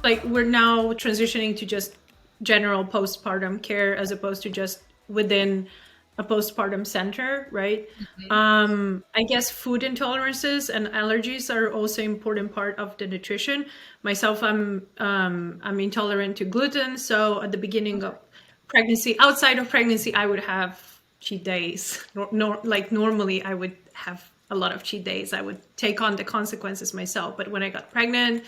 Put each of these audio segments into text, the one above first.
like we're now transitioning to just general postpartum care as opposed to just within a postpartum center, right? Mhm. I guess food intolerances and allergies are also important part of the nutrition. Myself, I'm intolerant to gluten, so at the beginning of pregnancy, outside of pregnancy, I would have cheat days. Like normally, I would have a lot of cheat days. I would take on the consequences myself. But when I got pregnant,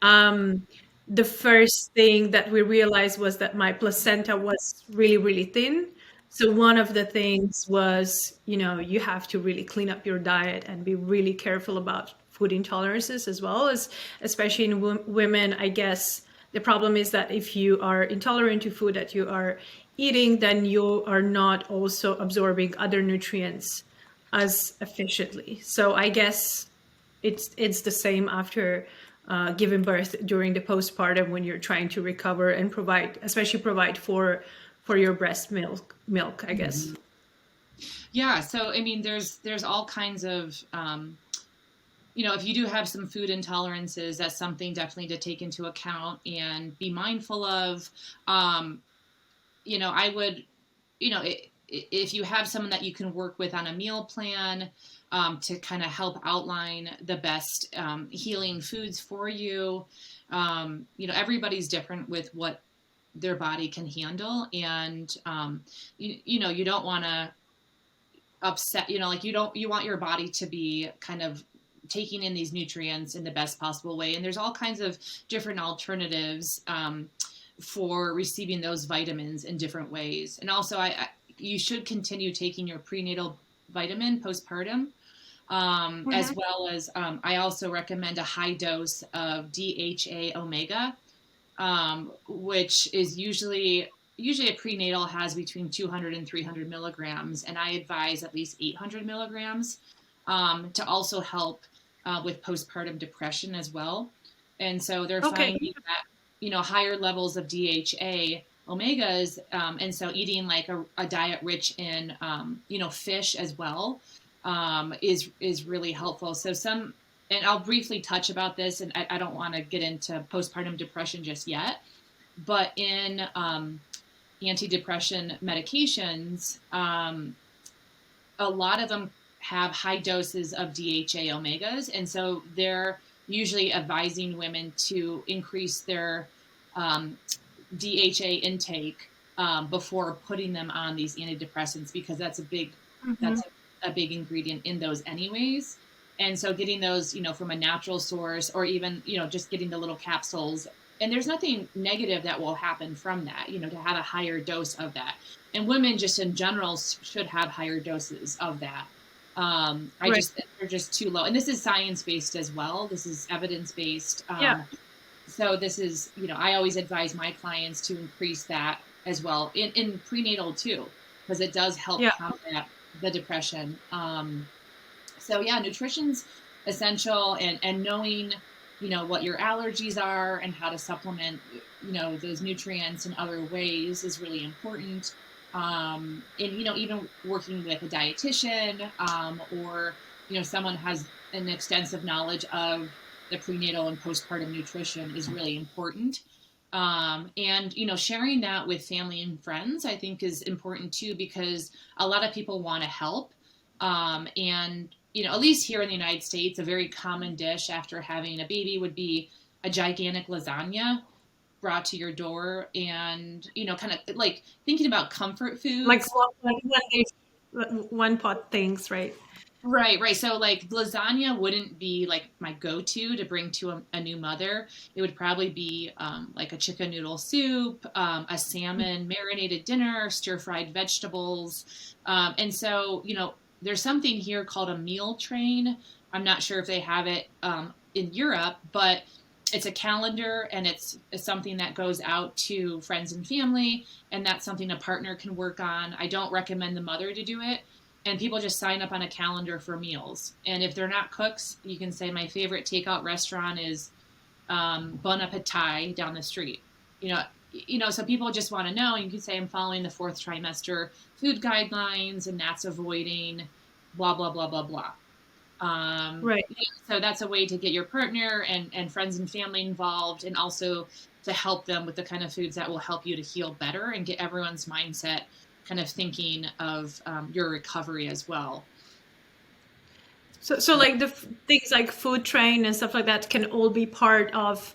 um, the first thing that we realized was that my placenta was really, really thin. So one of the things was, you have to really clean up your diet and be really careful about food intolerances as well as, especially in women, I guess. The problem is that if you are intolerant to food that you are eating, then you are not also absorbing other nutrients as efficiently. So I guess it's the same after giving birth during the postpartum when you're trying to recover and provide, especially provide for your breast milk, I guess. Mhm. Yeah, so I mean, there's all kinds of if you do have some food intolerances, that's something definitely to take into account and be mindful of. Um, I would, if you have someone that you can work with on a meal plan to kind of help outline the best healing foods for you. Everybody's different with what their body can handle, and you don't want to upset, like you want your body to be kind of taking in these nutrients in the best possible way, and there's all kinds of different alternatives for receiving those vitamins in different ways. And also you should continue taking your prenatal vitamin postpartum, as Mhm. well as I also recommend a high dose of DHA omega, which is usually a prenatal has between 200 and 300 milligrams, and I advise at least 800 milligrams to also help with postpartum depression as well. And so they're Okay. finding that higher levels of DHA omegas, and so eating like a diet rich in fish as well is really helpful. So some and I'll briefly touch about this, and I don't want to get into postpartum depression just yet, but in antidepressant medications, a lot of them have high doses of DHA omegas, and so they're usually advising women to increase their um, DHA intake before putting them on these antidepressants, because Mhm. that's a big ingredient in those anyways. And so getting those, from a natural source, or even, just getting the little capsules. And there's nothing negative that will happen from that, to have a higher dose of that. And women just in general should have higher doses of that. I Right. just think they're just too low. And this is science based as well. This is evidence based. Yeah. So this is, I always advise my clients to increase that as well in prenatal too, because it does help Yeah. combat the depression. So yeah, nutrition's essential, and knowing, what your allergies are and how to supplement, those nutrients in other ways is really important. And, even working with a dietitian, or, someone has an extensive knowledge of the prenatal and postpartum nutrition is really important. And sharing that with family and friends, I think, is important too, because a lot of people want to help. And at least here in the United States, a very common dish after having a baby would be a gigantic lasagna brought to your door, and kind of like thinking about comfort Like foods. one pot things, right? Right, right. So like lasagna wouldn't be like my go-to to bring to a new mother. It would probably be like a chicken noodle soup, a salmon marinated dinner, stir-fried vegetables. And so, there's something here called a meal train. I'm not sure if they have it in Europe, but it's a calendar, and it's something that goes out to friends and family, and that's something a partner can work on. I don't recommend the mother to do it, and people just sign up on a calendar for meals. And if they're not cooks, you can say my favorite takeout restaurant is Bon Appetit down the street. So people just want to know. And you can say I'm following the fourth trimester food guidelines, and that's avoiding blah blah blah blah blah. Right. So that's a way to get your partner and friends and family involved, and also to help them with the kind of foods that will help you to heal better and get everyone's mindset kind of thinking of your recovery as well. So So like things like food train and stuff like that can all be part of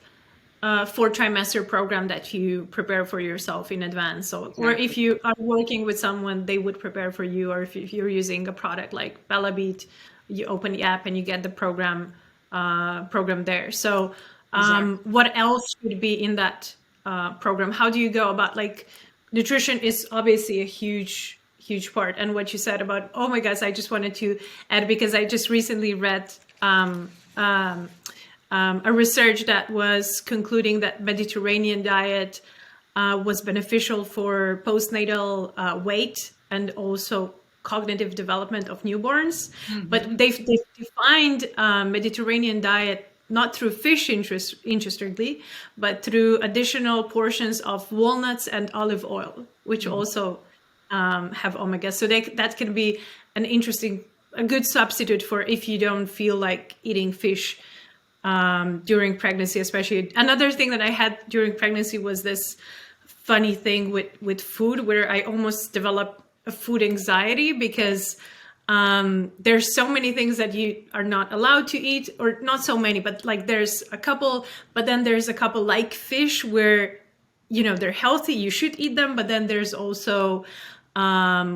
a 4 trimester program that you prepare for yourself in advance. So, or exactly. if you are working with someone, they would prepare for you. Or if you're using a product like Bellabeat, you open the app and you get the program there. So, Exactly. what else should be in that program? How do you go about, like, nutrition is obviously a huge part. And what you said about, oh my gosh, I just wanted to add, because I just recently read a research that was concluding that Mediterranean diet was beneficial for postnatal weight and also cognitive development of newborns. Mm-hmm. But they've defined Mediterranean diet not through fish, interestingly, but through additional portions of walnuts and olive oil, which Mm-hmm. also have omega. So that can be a good substitute for if you don't feel like eating fish during pregnancy. Especially, another thing that I had during pregnancy was this funny thing with food, where I almost developed a food anxiety, because there's so many things that you are not allowed to eat, or not so many, but like there's a couple, but then there's a couple like fish where, they're healthy, you should eat them, but then there's also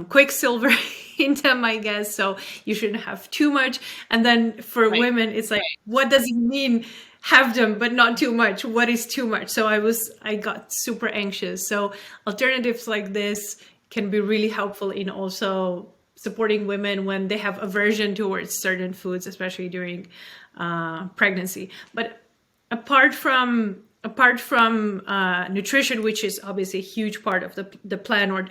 quicksilver in them, I guess. So you shouldn't have too much. And then for Right. women, it's like, what does it mean? Have them, but not too much. What is too much? So I got super anxious. So alternatives like this can be really helpful in also supporting women when they have aversion towards certain foods, especially during pregnancy. But apart from nutrition, which is obviously a huge part of the plan, or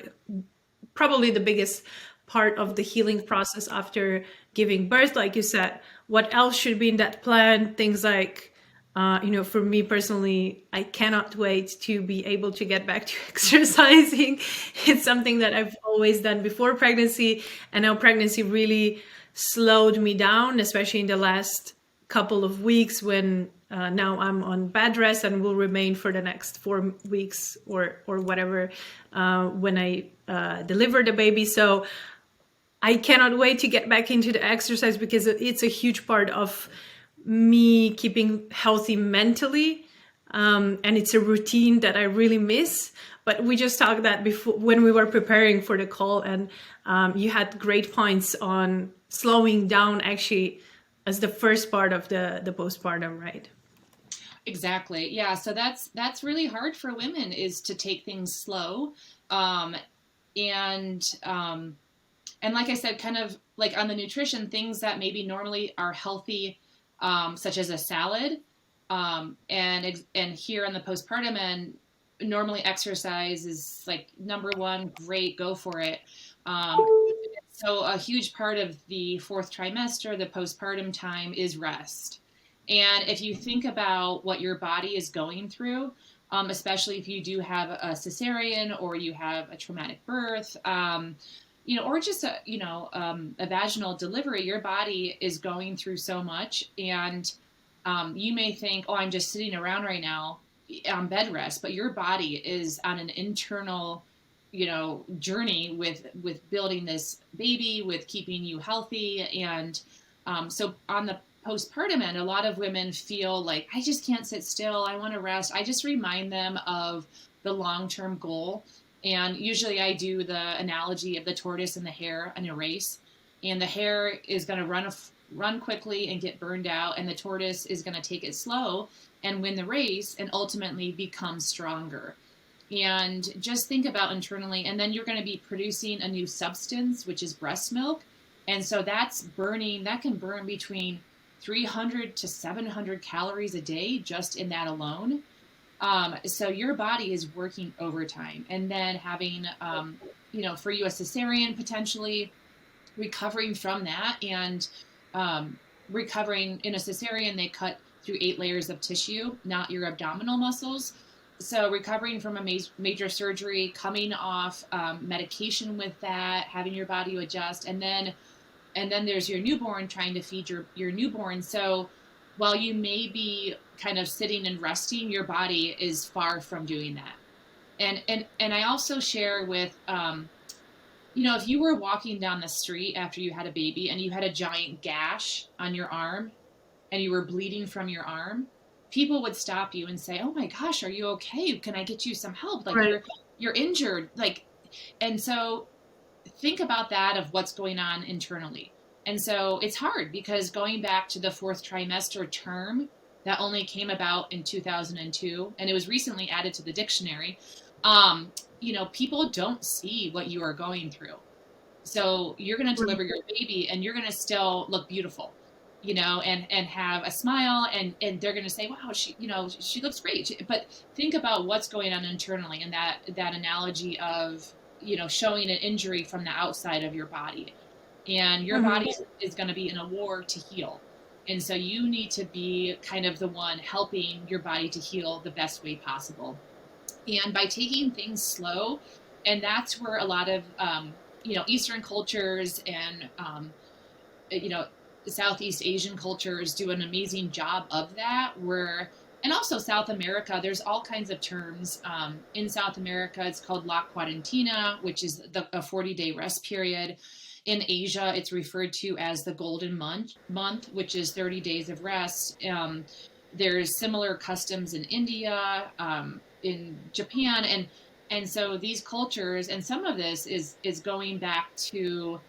probably the biggest part of the healing process after giving birth, like you said, what else should be in that plan? Things like, for me personally, I cannot wait to be able to get back to exercising. It's something that I've always done before pregnancy, and now pregnancy really slowed me down, especially in the last couple of weeks, when now I'm on bed rest and will remain for the next 4 weeks or whatever, when I deliver the baby. So I cannot wait to get back into the exercise, because it's a huge part of me keeping healthy mentally. And it's a routine that I really miss. But we just talked that before when we were preparing for the call, and you had great points on slowing down, actually, as the first part of the postpartum, right? Exactly. Yeah. So that's really hard for women, is to take things slow, um, and and like I said, kind of like on the nutrition, things that maybe normally are healthy, such as a salad, and here on the postpartum end, normally exercise is like number one. Great, go for it. Um, so a huge part of the fourth trimester, the postpartum time, is rest. And if you think about what your body is going through, especially if you do have a cesarean or you have a traumatic birth, or just a vaginal delivery, your body is going through so much, and you may think, oh, I'm just sitting around right now on bed rest, but your body is on an internal journey with building this baby, with keeping you healthy. And so on the postpartum end, a lot of women feel like, I just can't sit still, I want to rest. I just remind them of the long-term goal. And usually I do the analogy of the tortoise and the hare in a race, and the hare is going to run quickly and get burned out, and the tortoise is going to take it slow and win the race and ultimately become stronger. And just think about internally, and then you're going to be producing a new substance, which is breast milk. And so that can burn between 300 to 700 calories a day just in that alone. So your body is working overtime. And then having, for you, a cesarean, potentially recovering from that, and recovering in a cesarean, they cut through 8 layers of tissue, not your abdominal muscles. So recovering from a major surgery, coming off medication with that, having your body adjust, and then And then there's your newborn, trying to feed your newborn. So while you may be kind of sitting and resting, your body is far from doing that. And I also share with if you were walking down the street after you had a baby and you had a giant gash on your arm and you were bleeding from your arm, people would stop you and say, "Oh my gosh, are you okay? Can I get you some help? Like Right. you're injured." Like, and so think about that, of what's going on internally. And so it's hard because going back to the fourth trimester term that only came about in 2002, and it was recently added to the dictionary, people don't see what you are going through. So you're going to Right. deliver your baby and you're going to still look beautiful, and have a smile, and they're going to say, wow, she looks great. But think about what's going on internally, and that analogy of, showing an injury from the outside of your body, and your Mhm. body is going to be in a war to heal. And so you need to be kind of the one helping your body to heal the best way possible. And by taking things slow, and that's where a lot of Eastern cultures and you know Southeast Asian cultures do an amazing job of that. Where And also South America, there's all kinds of terms. In South America, it's called La Cuarentina, which is a 40-day rest period. In Asia, it's referred to as the Golden Month, which is 30 days of rest. There's similar customs in India, in Japan, and so these cultures, and some of this is going back to,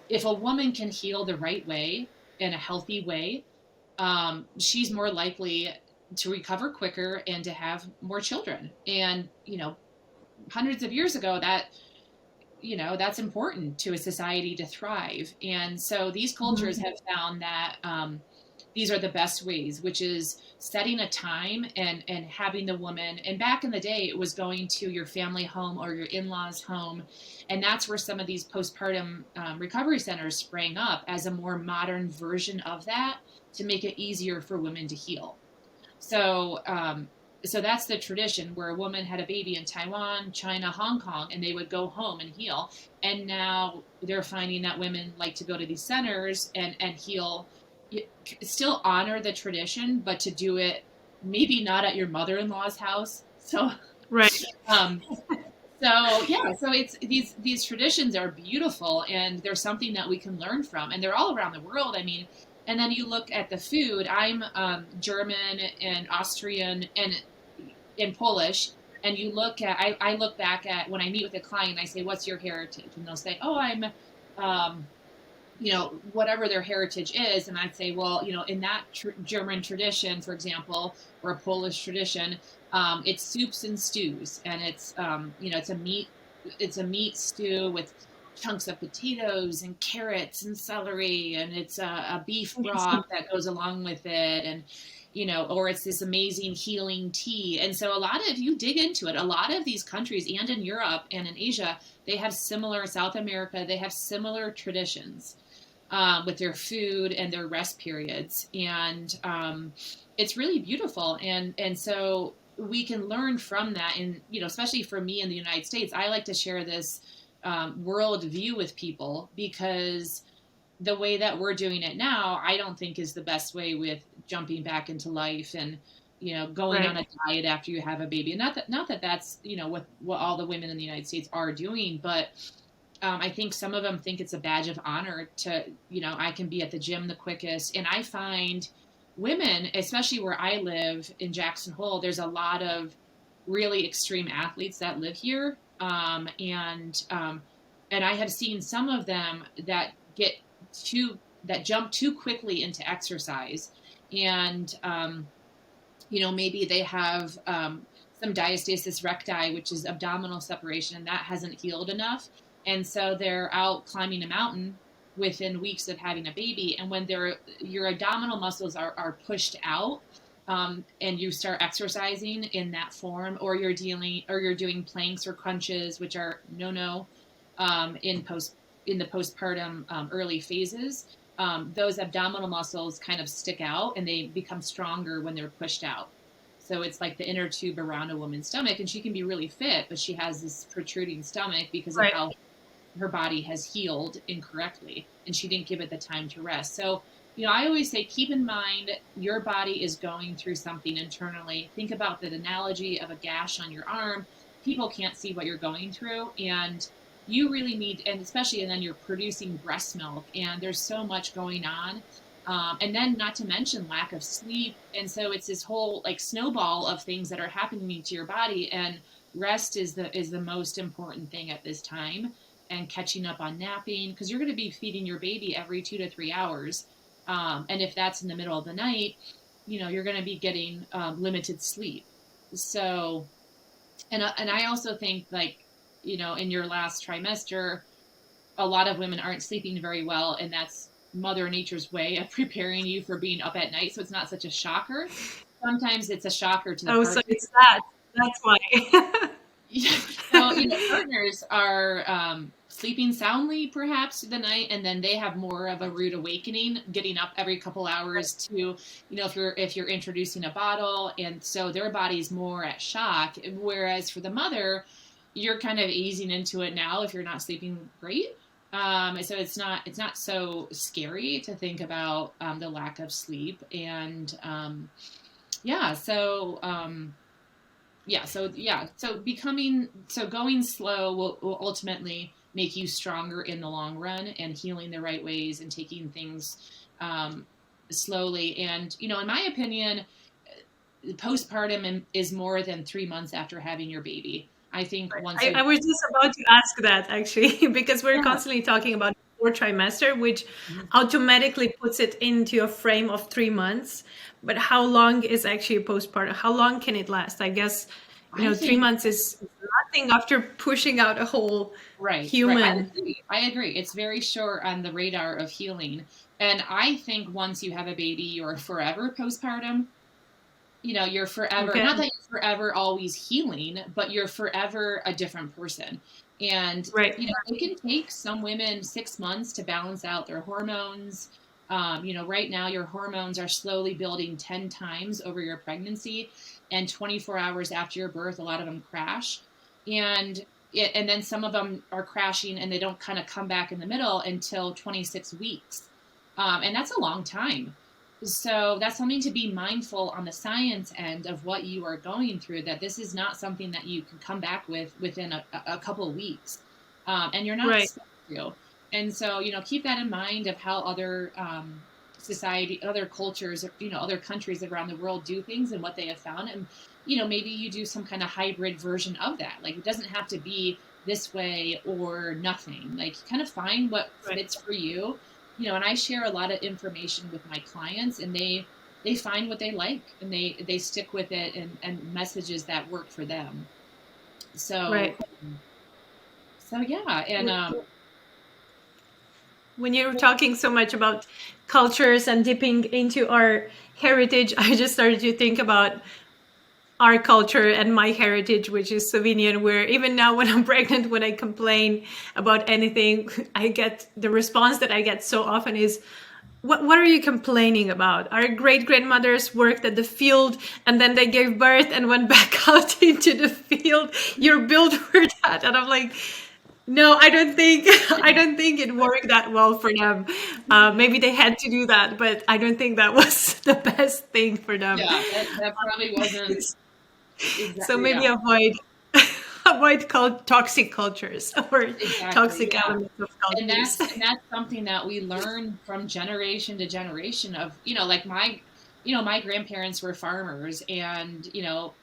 if a woman can heal the right way, in a healthy way, she's more likely to recover quicker and to have more children. And hundreds of years ago, that's important to a society to thrive. And so these cultures Mhm. have found that these are the best ways, which is setting a time and having the woman. And back in the day, it was going to your family home or your in-laws home, and that's where some of these postpartum recovery centers sprang up as a more modern version of that, to make it easier for women to heal. So that's the tradition, where a woman had a baby in Taiwan, China, Hong Kong, and they would go home and heal. And now they're finding that women like to go to these centers and heal, still honor the tradition, but to do it maybe not at your mother-in-law's house. Right. Um, so yeah, so it's these traditions are beautiful, and they're something that we can learn from, and they're all around the world. I mean, and then you look at the food. I'm German and Austrian and Polish, and you look at I look back at, when I meet with a client, I say, "What's your heritage?" And they'll say, "Oh, I'm." Um, whatever their heritage is. And I'd say, well, in that German tradition, for example, or a Polish tradition, it's soups and stews, and it's a meat stew with chunks of potatoes and carrots and celery, and it's a beef Interesting. broth that goes along with it, and or it's this amazing healing tea. And so a lot of, if you dig into it, a lot of these countries, and in Europe and in Asia, they have similar, South America, they have similar traditions with their food and their rest periods, and it's really beautiful. And so we can learn from that, and especially for me in the United States, I like to share this world view with people, because the way that we're doing it now, I don't think is the best way, with jumping back into life and going on Right. a diet after you have a baby. And not that that's what all the women in the United States are doing, but I think some of them think it's a badge of honor to, I can be at the gym the quickest. And I find women, especially where I live in Jackson Hole, there's a lot of really extreme athletes that live here. And I have seen some of them that jump too quickly into exercise. And, maybe they have some diastasis recti, which is abdominal separation, and that hasn't healed enough. And so they're out climbing a mountain within weeks of having a baby. And when your abdominal muscles are pushed out, and you start exercising in that form, or you're doing planks or crunches, which are no in the postpartum early phases, those abdominal muscles kind of stick out, and they become stronger when they're pushed out. So it's like the inner tube around a woman's stomach, and she can be really fit, but she has this protruding stomach because of Right. how her body has healed incorrectly and she didn't give it the time to rest. So, I always say keep in mind your body is going through something internally. Think about the analogy of a gash on your arm. People can't see what you're going through, and you really need, and especially, and then you're producing breast milk, and there's so much going on. And then, not to mention lack of sleep, and so it's this whole like snowball of things that are happening to your body. And rest is the most important thing at this time, and catching up on napping, because you're going to be feeding your baby every 2 to 3 hours, and if that's in the middle of the night, you're going to be getting limited sleep. So, and I also think, like, in your last trimester, a lot of women aren't sleeping very well, and that's Mother Nature's way of preparing you for being up at night. So it's not such a shocker. Sometimes it's a shocker to the Oh, so partner. it's that. That's why. So, partners are sleeping soundly perhaps through the night, and then they have more of a rude awakening, getting up every couple hours to, if you're introducing a bottle, and so their body's more at shock. Whereas for the mother, you're kind of easing into it now if you're not sleeping great. So it's not so scary to think about the lack of sleep, and yeah, so. So going slow will ultimately make you stronger in the long run, and healing the right ways and taking things slowly. And in my opinion, postpartum is more than 3 months after having your baby. I think once I was just about to ask that actually, because we're yeah. constantly talking about fourth trimester, which automatically puts it into a frame of 3 months. But how long is actually a postpartum? How long can it last? I guess, I 3 months is nothing after pushing out a whole right. human. I agree. It's very short on the radar of healing, and I think once you have a baby, you're forever postpartum. You're forever, Okay. not that you're forever always healing, but you're forever a different person. And, Right. it can take some women 6 months to balance out their hormones. Right now your hormones are slowly building 10 times over your pregnancy, and 24 hours after your birth, a lot of them crash. And and then some of them are crashing and they don't kind of come back in the middle until 26 weeks. And that's a long time. So that's something to be mindful on the science end of what you are going through, that this is not something that you can come back with within a couple of weeks. And you're not Right. supposed to. And so, keep that in mind of how other society, other cultures, other countries around the world do things and what they have found. And, maybe you do some kind of hybrid version of that. Like, it doesn't have to be this way or nothing. Like, kind of find what Right. fits for you. And I share a lot of information with my clients, and they find what they like, and they stick with it, and messages that work for them. So Right. yeah, and When you're talking so much about cultures and dipping into our heritage, I just started to think about our culture and my heritage, which is Slovenian, where even now when I'm pregnant, when I complain about anything, I get the response that I get so often is, what are you complaining about? Our great grandmothers worked at the field and then they gave birth and went back out into the field. You're built for that. And I'm like, no, I don't think it worked that well for them. Maybe they had to do that, but I don't think that was the best thing for them. yeah, that probably wasn't So exactly, maybe yeah, avoid toxic cultures or exactly, toxic yeah. elements of and cultures. that's and that's something that we learn from generation to generation of, like my grandparents were farmers, and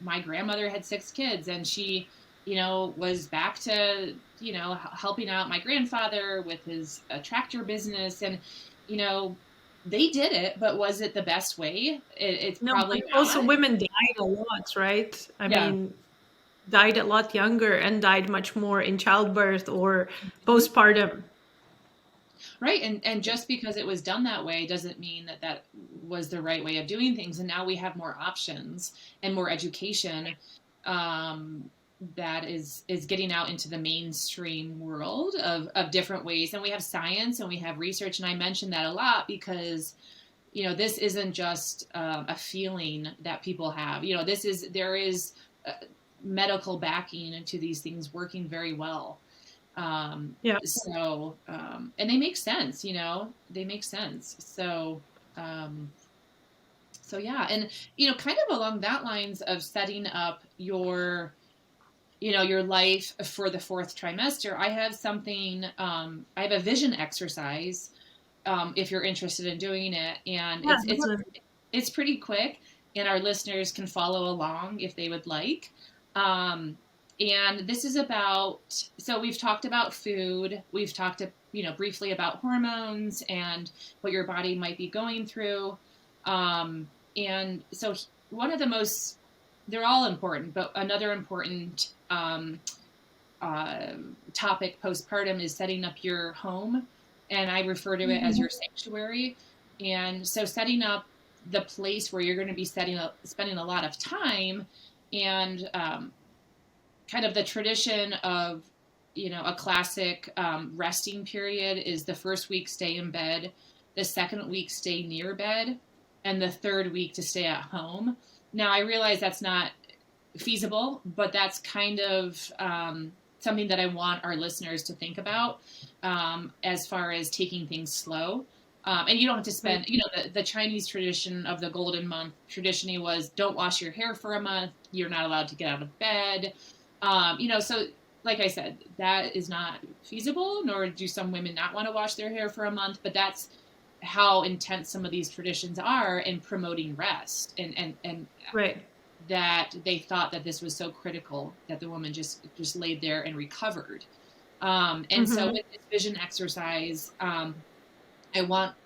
my grandmother had 6 kids, and she was back to helping out my grandfather with his tractor business, and you know they did it, but was it the best way? It's No, but probably also not. women died a lot, right? I Yeah. mean, died a lot younger and died much more in childbirth or postpartum. Right, and just because it was done that way doesn't mean that that was the right way of doing things. And now we have more options and more education, um, that is getting out into the mainstream world of different ways. And we have science and we have research, and I mention that a lot because this isn't just a feeling that people have. There is medical backing into these things working very well. Yeah. And they make sense, they make sense. Um, so yeah. And, kind of along that lines of setting up your life for the fourth trimester, I have I have a vision exercise, if you're interested in doing it. And Yeah. it's pretty quick, and our listeners can follow along if they would like. Um, and this is so we've talked about food, we've talked, briefly about hormones and what your body might be going through. And so one of the most, they're all important, but another important uh, topic postpartum is setting up your home. And I refer to it as your sanctuary. And so setting up the place where you're going to be spending a lot of time, and kind of the tradition of, a classic resting period is the first week stay in bed, the second week stay near bed, and the third week to stay at home. Now, I realize that's not feasible, but that's kind of something that I want our listeners to think about, as far as taking things slow. And you don't have to spend, the Chinese tradition of the golden month traditionally was don't wash your hair for a month. You're not allowed to get out of bed. So like I said, that is not feasible, nor do some women not want to wash their hair for a month, but that's how intense some of these traditions are in promoting rest, and Right. that they thought that this was so critical that the woman just laid there and recovered. And so with this vision exercise, I want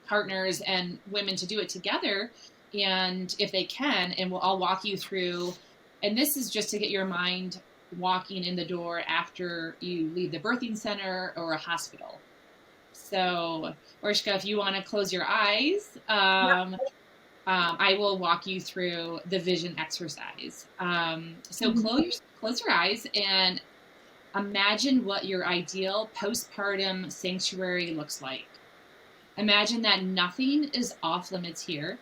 partners and women to do it together, and if they can, and I'll walk you through. And this is just to get your mind walking in the door after you leave the birthing center or a hospital. So, Orshka, if you want to close your eyes, I will walk you through the vision exercise. So close your eyes and imagine what your ideal postpartum sanctuary looks like. Imagine that nothing is off limits here,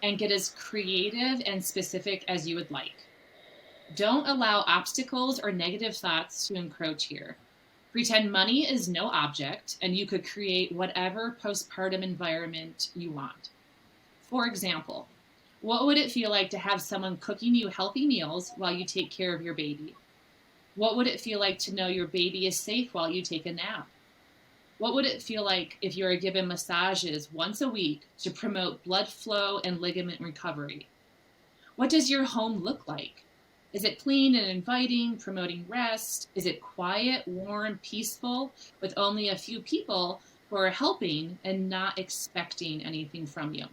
and get as creative and specific as you would like. Don't allow obstacles or negative thoughts to encroach here. Pretend money is no object, and you could create whatever postpartum environment you want. For example, what would it feel like to have someone cooking you healthy meals while you take care of your baby? What would it feel like to know your baby is safe while you take a nap? What would it feel like if you are given massages once a week to promote blood flow and ligament recovery? What does your home look like? Is it clean and inviting, promoting rest? Is it quiet, warm, peaceful, with only a few people who are helping and not expecting anything from you?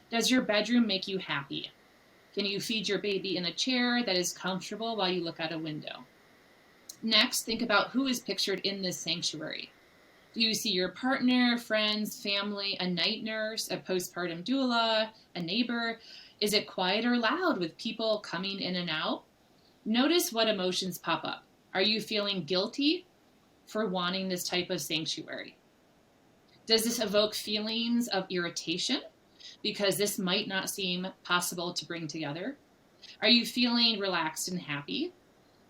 Does your bedroom make you happy? Can you feed your baby in a chair that is comfortable while you look out a window? Next, think about who is pictured in this sanctuary. Do you see your partner, friends, family, a night nurse, a postpartum doula, a neighbor? Is it quiet or loud with people coming in and out? Notice what emotions pop up. Are you feeling guilty for wanting this type of sanctuary? Does this evoke feelings of irritation because this might not seem possible to bring together? Are you feeling relaxed and happy?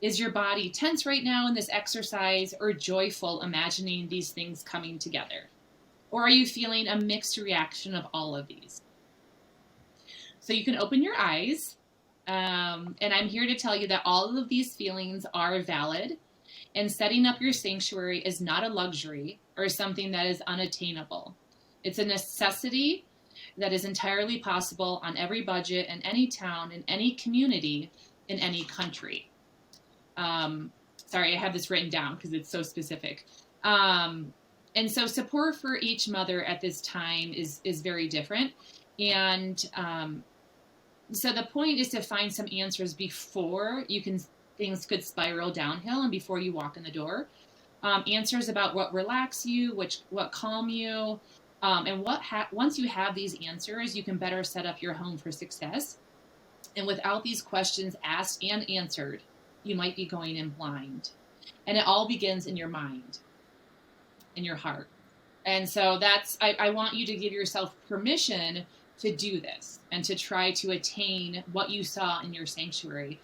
Is your body tense right now in this exercise, or joyful imagining these things coming together? Or are you feeling a mixed reaction of all of these? So you can open your eyes, and I'm here to tell you that all of these feelings are valid, and setting up your sanctuary is not a luxury or something that is unattainable. It's a necessity that is entirely possible on every budget, in any town, in any community, in any country. Sorry, I have this written down because it's so specific. And so support for each mother at this time is very different. And so the point is to find some answers before things could spiral downhill and before you walk in the door. Answers about what relax you, what calm you, and once you have these answers, you can better set up your home for success. And without these questions asked and answered, you might be going in blind. And it all begins in your mind, in your heart. And so I want you to give yourself permission to do this and to try to attain what you saw in your sanctuary.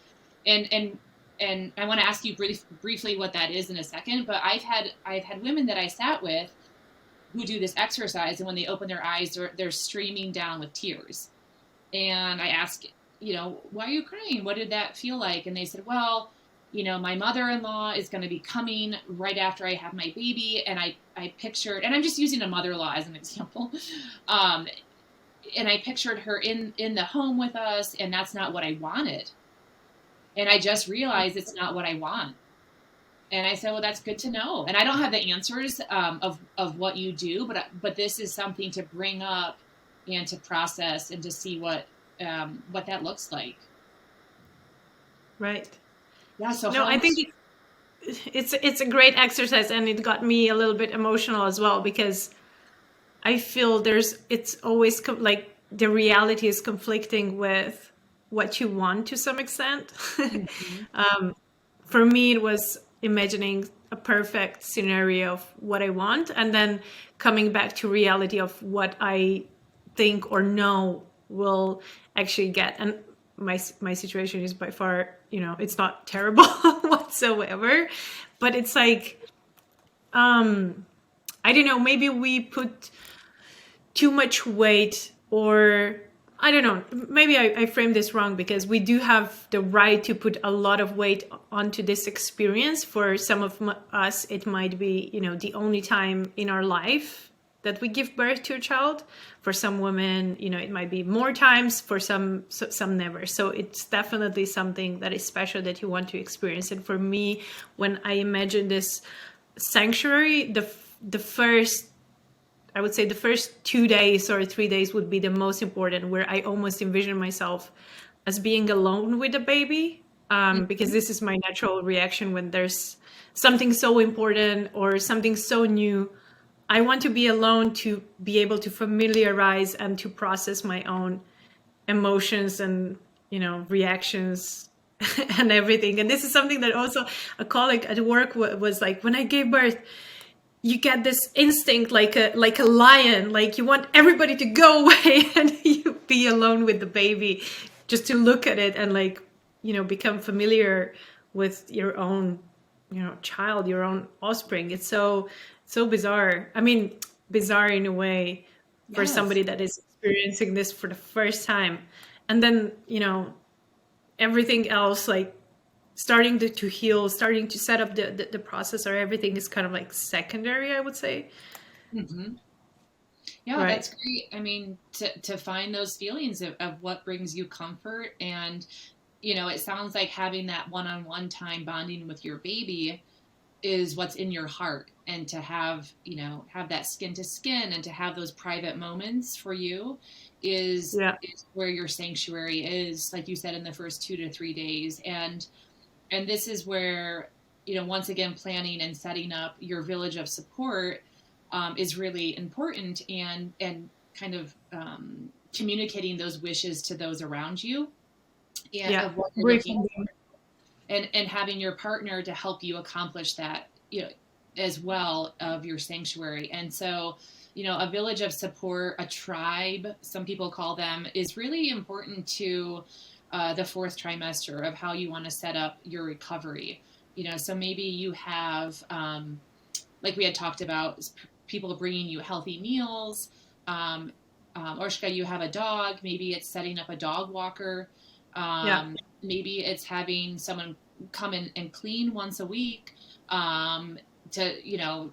And and I want to ask you briefly what that is in a second, but I've had women that I sat with who do this exercise, and when they open their eyes, they're streaming down with tears. And I ask, why are you crying? What did that feel like? And they said, well, my mother-in-law is going to be coming right after I have my baby, and I pictured, and I'm just using a mother-in-law as an example, um, and I pictured her in the home with us, and that's not what I wanted. And I just realized it's not what I want. And I said, well, that's good to know. And I don't have the answers of what you do, but this is something to bring up and to process and to see what that looks like. Right. Yeah. So No, how I much? think it's a great exercise, and it got me a little bit emotional as well, because I feel it's always like the reality is conflicting with what you want to some extent. Mhm. For me, it was imagining a perfect scenario of what I want, and then coming back to reality of what I think or know will actually get. And my situation is by far, it's not terrible whatsoever, but it's like, I don't know, maybe we put too much weight, or I don't know, maybe I framed this wrong, because we do have the right to put a lot of weight onto this experience. For some of us, it might be, the only time in our life that we give birth to a child. For some women, it might be more times, for some never. So it's definitely something that is special that you want to experience. And for me, when I imagine this sanctuary, the first, I would say the first 2 days or 3 days would be the most important, where I almost envision myself as being alone with the baby, because this is my natural reaction when there's something so important or something so new. I want to be alone, to be able to familiarize and to process my own emotions and, reactions and everything. And this is something that also a colleague at work was like, when I gave birth, you get this instinct, like a lion, like you want everybody to go away and you be alone with the baby, just to look at it and, like, become familiar with your own, child, your own offspring. It's so bizarre. I mean, bizarre in a way for Yes. somebody that is experiencing this for the first time. And then, everything else, like starting to heal, starting to set up the process, or everything is kind of like secondary, I would say. Hmm. Yeah, Right. that's great. I mean, to find those feelings of what brings you comfort. And, it sounds like having that one-on-one time bonding with your baby is what's in your heart. And to have that skin to skin and to have those private moments for you Yeah. is where your sanctuary is, like you said, in the first 2 to 3 days. And this is where, once again, planning and setting up your village of support is really important, and kind of communicating those wishes to those around you, and Yeah. of what you're looking Briefing for, them. and having your partner to help you accomplish that, as well, of your sanctuary. And so, a village of support, a tribe, some people call them, is really important to the fourth trimester of how you want to set up your recovery. So maybe you have, like we had talked about, people bringing you healthy meals. Orshka, you have a dog. Maybe it's setting up a dog walker. Yeah. Maybe it's having someone come in and clean once a week, to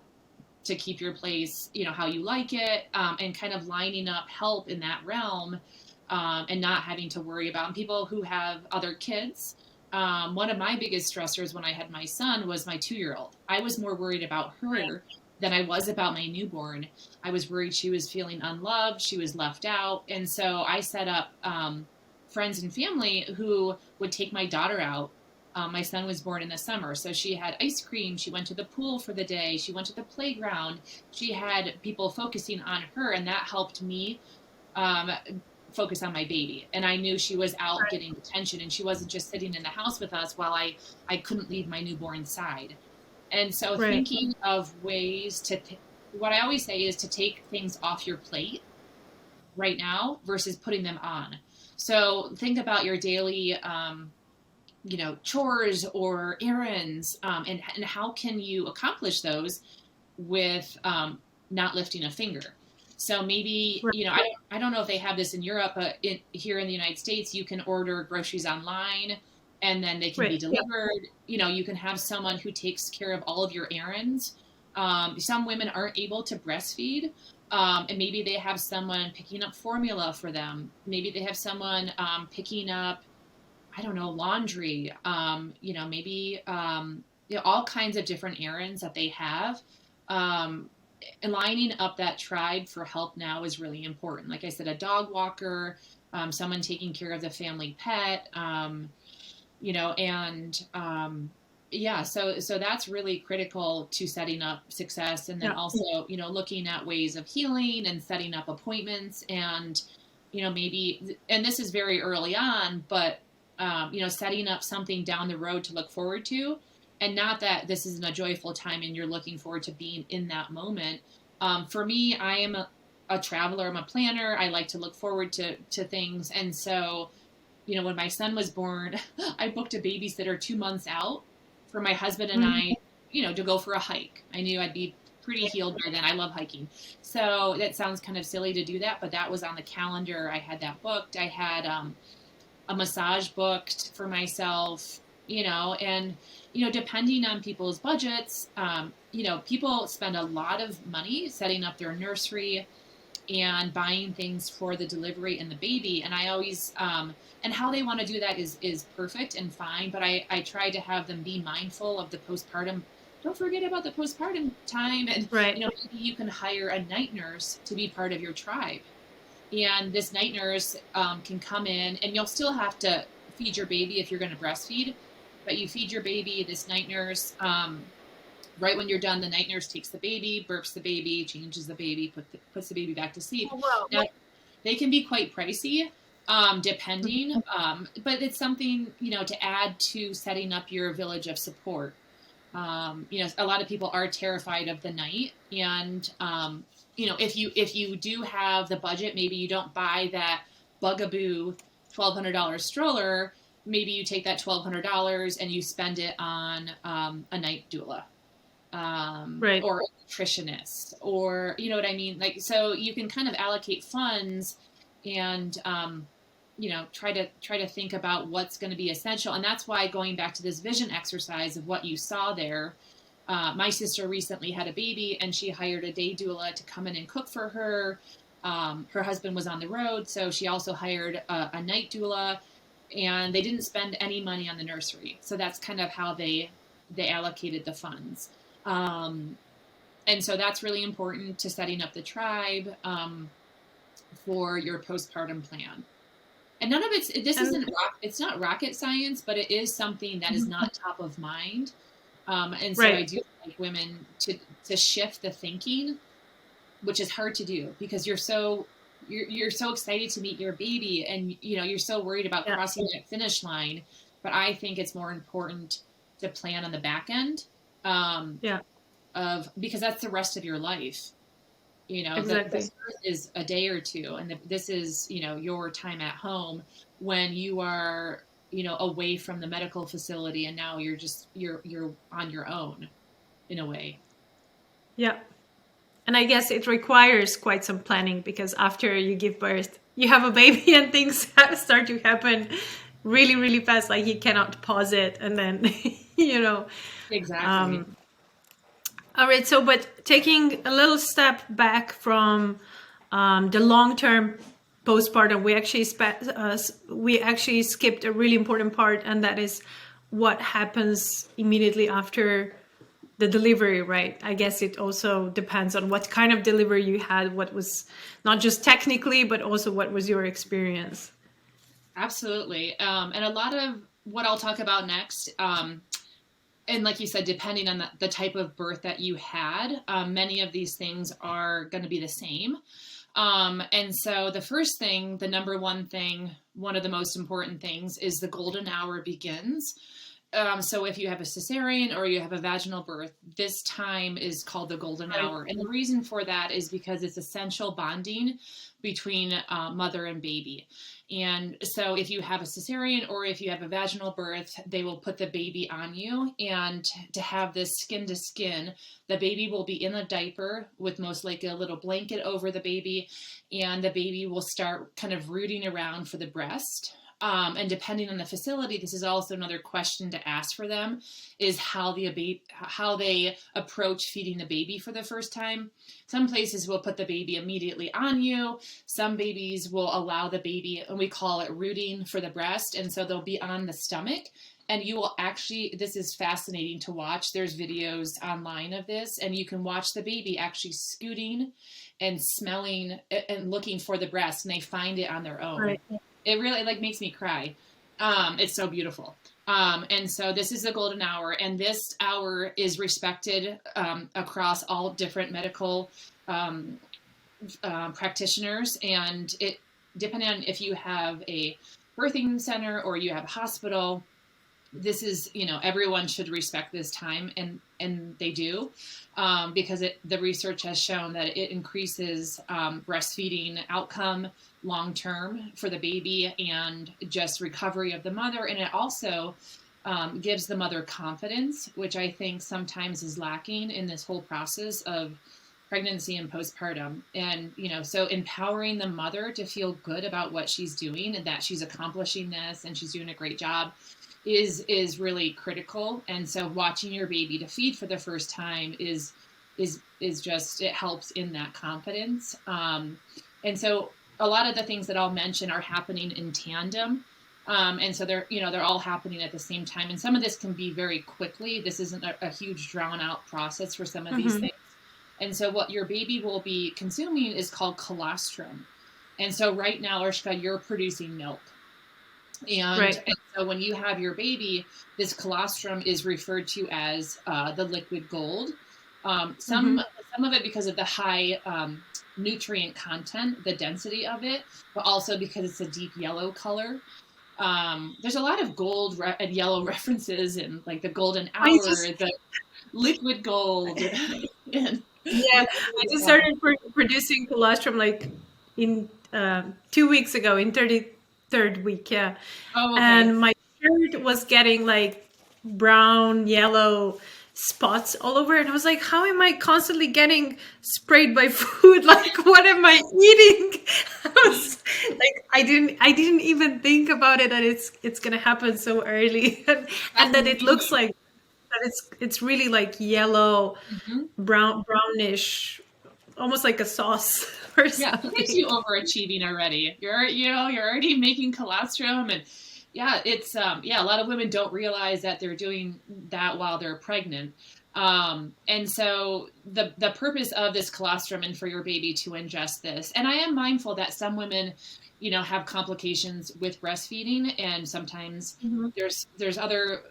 to keep your place, how you like it, and kind of lining up help in that realm, and not having to worry about. And people who have other kids. One of my biggest stressors when I had my son was my 2 year old. I was more worried about her than I was about my newborn. I was worried she was feeling unloved, she was left out. And so I set up friends and family who would take my daughter out. My son was born in the summer, so she had ice cream. She went to the pool for the day. She went to the playground. She had people focusing on her, and that helped me um, focus on my baby. And I knew she was out getting attention, and she wasn't just sitting in the house with us while I couldn't leave my newborn side. And so Right. thinking of ways what I always say is to take things off your plate right now versus putting them on. So think about your daily chores or errands, and how can you accomplish those with not lifting a finger. So maybe, Right. I don't know if they have this in Europe, but here in the United States, you can order groceries online and then they can be Right. Yeah. delivered. You can have someone who takes care of all of your errands. Some women aren't able to breastfeed. And maybe they have someone picking up formula for them. Maybe they have someone picking up, I don't know, laundry, maybe, all kinds of different errands that they have. Um, and lining up that tribe for help now is really important. Like I said, a dog walker, someone taking care of the family pet, and yeah, so that's really critical to setting up success. And then Yeah. also, looking at ways of healing and setting up appointments and, maybe, and this is very early on, but, setting up something down the road to look forward to. And not that this isn't a joyful time and you're looking forward to being in that moment. For me, I am a traveler, I'm a planner. I like to look forward to things. And so, when my son was born, I booked a babysitter 2 months out for my husband and Mhm. I, to go for a hike. I knew I'd be pretty healed by then. I love hiking. So that sounds kind of silly to do that, but that was on the calendar. I had that booked. I had a massage booked for myself, and, depending on people's budgets, people spend a lot of money setting up their nursery and buying things for the delivery and the baby. And I always, and how they want to do that is perfect and fine. But I try to have them be mindful of the postpartum. Don't forget about the postpartum time. And, Right. maybe you can hire a night nurse to be part of your tribe. And this night nurse can come in and you'll still have to feed your baby if you're going to breastfeed, but you feed your baby. This night nurse, right when you're done, the night nurse takes the baby, burps the baby, changes the baby, puts the baby back to sleep. Oh, wow. Now, they can be quite pricey, depending, but it's something, to add to setting up your village of support. A lot of people are terrified of the night, and if you do have the budget, maybe you don't buy that bugaboo $1,200 stroller. Maybe you take that $1,200 and you spend it on a night doula, Right. or a nutritionist, or you know what I mean. Like, so you can kind of allocate funds and try to think about what's going to be essential. And that's why, going back to this vision exercise of what you saw there, my sister recently had a baby and she hired a day doula to come in and cook for her. Her husband was on the road, so she also hired a night doula, and they didn't spend any money on the nursery. So that's kind of how they allocated the funds. Um, and so that's really important to setting up the tribe for your postpartum plan. And none of this And isn't it's not rocket science, but it is something that is not top of mind. And so I right. do like women to shift the thinking, which is hard to do because you're so excited to meet your baby, and you're so worried about Yeah. crossing that finish line. But I think it's more important to plan on the back end, Yeah. of because that's the rest of your life. The Exactly. start is a day or two, and this is your time at home when you are away from the medical facility, and now you're on your own in a way. Yeah. And I guess it requires quite some planning because after you give birth, you have a baby and things start to happen really, really fast. Like you cannot pause it. And then, you know, Exactly. um, all right. So, but taking a little step back from the long term postpartum, we actually skipped a really important part, and that is what happens immediately after the delivery, right? I guess it also depends on what kind of delivery you had, what was not just technically, but also what was your experience. Absolutely. And a lot of what I'll talk about next, and like you said, depending on the type of birth that you had, many of these things are going to be the same. And so the first thing, the number one thing, one of the most important things is the golden hour begins. So if you have a cesarean or you have a vaginal birth, this time is called the golden Right. hour. And the reason for that is because it's essential bonding between mother and baby. And so if you have a cesarean or if you have a vaginal birth, they will put the baby on you. And to have this skin to skin, the baby will be in a diaper with most likely a little blanket over the baby. And the baby will start kind of rooting around for the breast. And depending on the facility, this is also another question to ask for them, is how they approach feeding the baby for the first time. Some places will put the baby immediately on you. Some babies will allow the baby, and we call it rooting for the breast, and so they'll be on the stomach. And you will actually, this is fascinating to watch. There's videos online of this, and you can watch the baby actually scooting and smelling and looking for the breast, and they find it on their own. Right. It really like makes me cry. It's so beautiful. And so this is the golden hour, and this hour is respected across all different medical practitioners. And it, depending on if you have a birthing center or you have a hospital, this is, everyone should respect this time, and they do, because the research has shown that it increases breastfeeding outcome long term for the baby and just recovery of the mother. And it also gives the mother confidence, which I think sometimes is lacking in this whole process of pregnancy and postpartum. And, so empowering the mother to feel good about what she's doing and that she's accomplishing this and she's doing a great job is really critical. And so watching your baby to feed for the first time is just, it helps in that confidence. And so a lot of the things that I'll mention are happening in tandem. And so they're all happening at the same time. And some of this can be very quickly. This isn't a huge drawn out process for some of these things. And so what your baby will be consuming is called colostrum. And so right now, Urshka, you're producing milk. And so when you have your baby, this colostrum is referred to as the liquid gold. Some of it because of the high nutrient content, the density of it, but also because it's a deep yellow color. There's a lot of gold and yellow references in like the golden hour, the liquid gold. I just started producing colostrum like in 2 weeks ago, in 33rd week. Yeah. Oh, okay. And my shirt was getting like brown, yellow spots all over. And I was like, how am I constantly getting sprayed by food? Like, what am I eating? I was like, I didn't even think about it, that it's going to happen so early. And that it looks like that it's really like yellow, brownish, almost like a sauce or something. It makes you overachieving already. You're already making colostrum, and it's a lot of women don't realize that they're doing that while they're pregnant. And so the purpose of this colostrum and for your baby to ingest this, and I am mindful that some women, have complications with breastfeeding, and sometimes there's other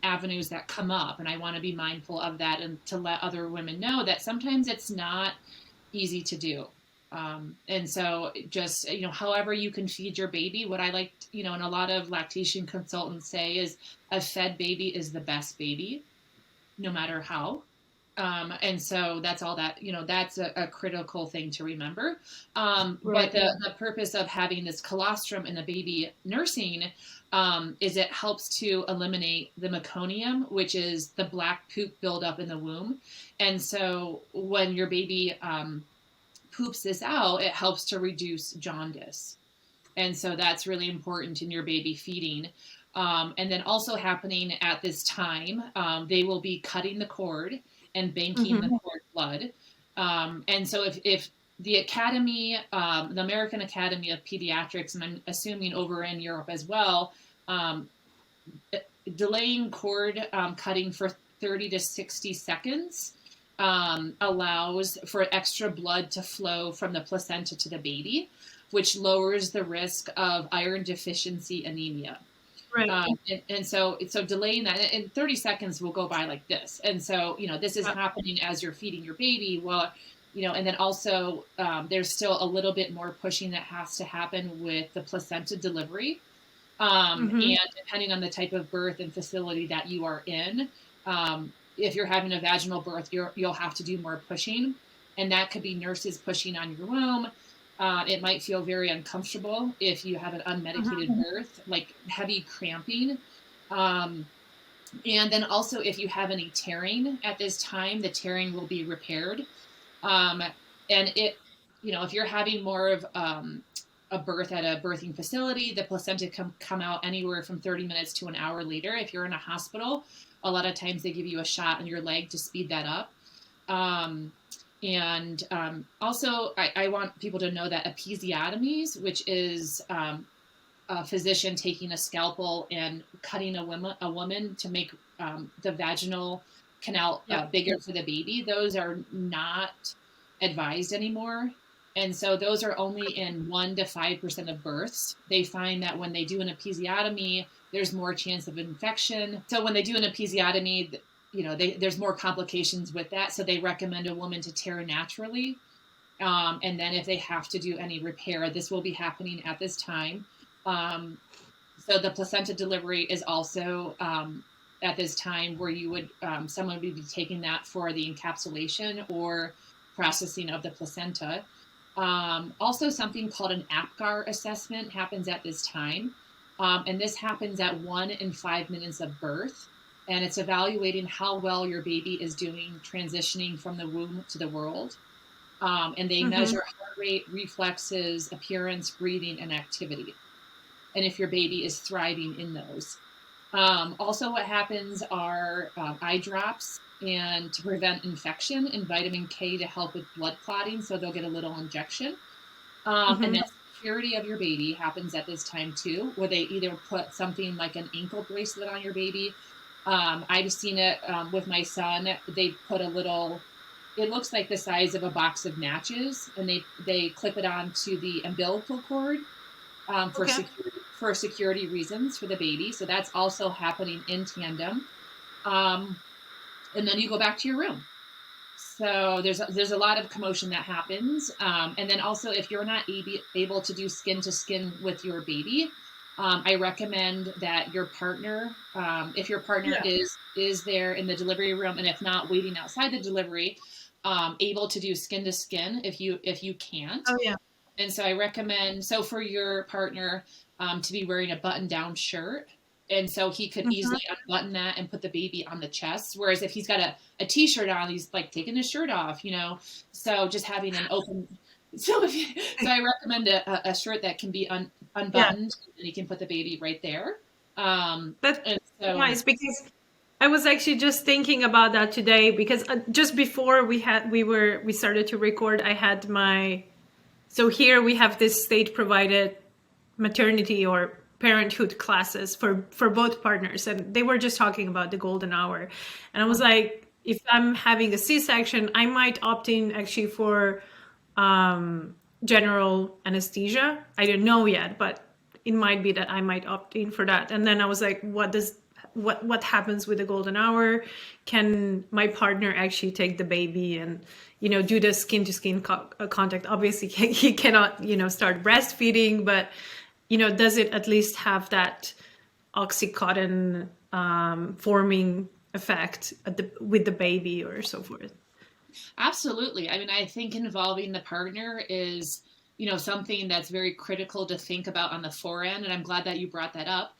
avenues that come up, and I want to be mindful of that and to let other women know that sometimes it's not easy to do. And so just, however you can feed your baby, what I like, and a lot of lactation consultants say is a fed baby is the best baby, no matter how. And so that's all that, that's a critical thing to remember. But the purpose of having this colostrum in the baby nursing is it helps to eliminate the meconium, which is the black poop buildup in the womb. And so when your baby poops this out, it helps to reduce jaundice. And so that's really important in your baby feeding. And then also happening at this time, they will be cutting the cord and banking the cord blood. And so if the Academy, the American Academy of Pediatrics, and I'm assuming over in Europe as well, delaying cord cutting for 30 to 60 seconds allows for extra blood to flow from the placenta to the baby, which lowers the risk of iron deficiency anemia. And so delaying that, and 30 seconds will go by like this. And so, this is happening as you're feeding your baby. Well, and then also there's still a little bit more pushing that has to happen with the placenta delivery. Mm-hmm. And depending on the type of birth and facility that you are in, if you're having a vaginal birth, you'll have to do more pushing, and that could be nurses pushing on your womb. It might feel very uncomfortable if you have an unmedicated birth, like heavy cramping. Um, and then also, if you have any tearing at this time, the tearing will be repaired. Um, and if you're having more of a birth at a birthing facility, the placenta can come out anywhere from 30 minutes to an hour later. If you're in a hospital, a lot of times they give you a shot in your leg to speed that up. Um, and also, I want people to know that episiotomies, which is a physician taking a scalpel and cutting a woman to make the vaginal canal Yeah. bigger for the baby, those are not advised anymore. And so those are only in 1 to 5% of births. They find that when they do an episiotomy, there's more chance of infection. So when they do an episiotomy, there's more complications with that. So they recommend a woman to tear naturally. And then if they have to do any repair, this will be happening at this time. Um, so the placenta delivery is also at this time where someone would be taking that for the encapsulation or processing of the placenta. Also, something called an APGAR assessment happens at this time. And this happens at 1 in 5 minutes of birth. And it's evaluating how well your baby is doing transitioning from the womb to the world. And they Mm-hmm. measure heart rate, reflexes, appearance, breathing, and activity. And if your baby is thriving in those. Also, what happens are eye drops and to prevent infection, and vitamin K to help with blood clotting. So they'll get a little injection. And Mm-hmm. then security of your baby happens at this time too, where they either put something like an ankle bracelet on your baby. I've seen it with my son. They put a little, it looks like the size of a box of matches, and they clip it onto the umbilical cord Okay. for security reasons for the baby. So that's also happening in tandem. Um, and then you go back to your room. So there's a lot of commotion that happens, and then also if you're not able to do skin to skin with your baby, I recommend that your partner, if your partner Yeah. is there in the delivery room, and if not, waiting outside the delivery, able to do skin to skin if you can't. Oh yeah. And so I recommend, so for your partner to be wearing a button down shirt. And so he could Mm-hmm. easily unbutton that and put the baby on the chest. Whereas if he's got a t-shirt on, he's like taking his shirt off. So just having an open, so I recommend a shirt that can be Yeah. unbuttoned, and he can put the baby right there. That's And so, nice because I was actually just thinking about that today because just before we started to record, I had my so here we have this state provided maternity or parenthood classes for both partners, and they were just talking about the golden hour, and I was like, if I'm having a C-section, I might opt in actually for general anesthesia. I don't know yet, but it might be that I might opt in for that. And then I was like, what happens with the golden hour? Can my partner actually take the baby and do the skin to skin contact? Obviously, he cannot start breastfeeding, but does it at least have that oxycodone forming effect with the baby or so forth? absolutely. I mean, I think involving the partner is, something that's very critical to think about on the forend. And I'm glad that you brought that up,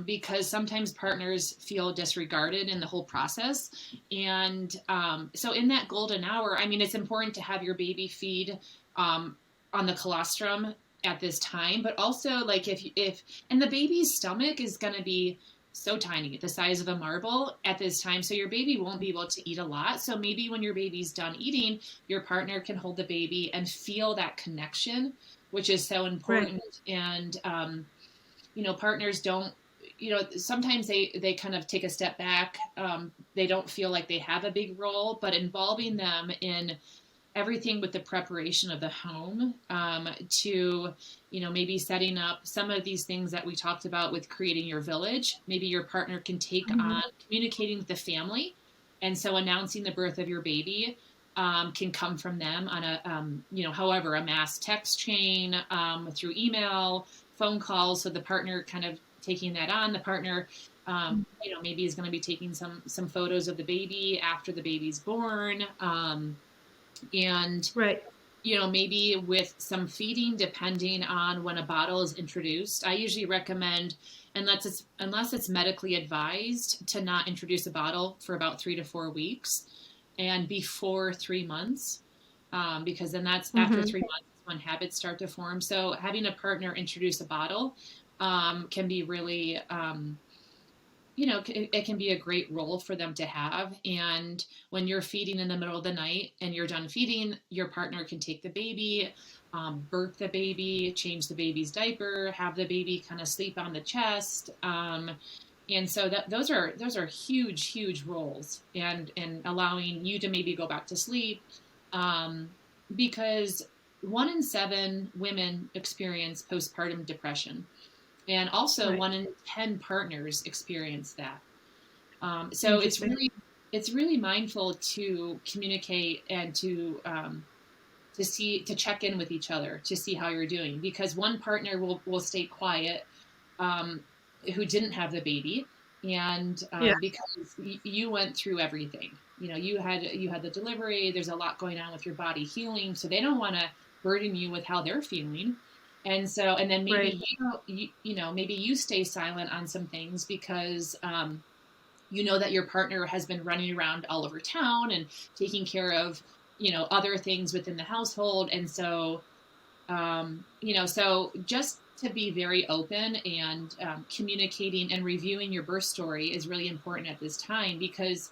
because sometimes partners feel disregarded in the whole process. And so in that golden hour, I mean, it's important to have your baby feed on the colostrum at this time, but also like and the baby's stomach is going to be so tiny, the size of a marble at this time. So your baby won't be able to eat a lot. So maybe when your baby's done eating, your partner can hold the baby and feel that connection, which is so Right. important. And, partners don't, sometimes they kind of take a step back. They don't feel like they have a big role, but involving them in everything with the preparation of the home, to maybe setting up some of these things that we talked about with creating your village. Maybe your partner can take on communicating with the family, and so announcing the birth of your baby can come from them on a however, a mass text chain, through email, phone calls. So the partner kind of taking that on. The partner, maybe is going to be taking some photos of the baby after the baby's born, and Right. maybe with some feeding depending on when a bottle is introduced. I usually recommend, unless it's medically advised, to not introduce a bottle for about 3 to 4 weeks and before 3 months, because then that's after Mm-hmm. 3 months when habits start to form. So having a partner introduce a bottle can be really it can be a great role for them to have. And when you're feeding in the middle of the night and you're done feeding, your partner can take the baby, birth the baby, change the baby's diaper, have the baby kind of sleep on the chest. And so those are huge roles, and allowing you to maybe go back to sleep, um, because 1 in 7 women experience postpartum depression, and also Right. 1 in 10 partners experience that. So Interesting. it's really mindful to communicate and to check in with each other to see how you're doing, because one partner will stay quiet, um, who didn't have the baby, and Yeah. because you went through everything. You had the delivery. There's a lot going on with your body healing, so they don't want to burden you with how they're feeling. And then Right. maybe maybe you stay silent on some things because you know that your partner has been running around all over town and taking care of other things within the household. And so so just to be very open and communicating and reviewing your birth story is really important at this time, because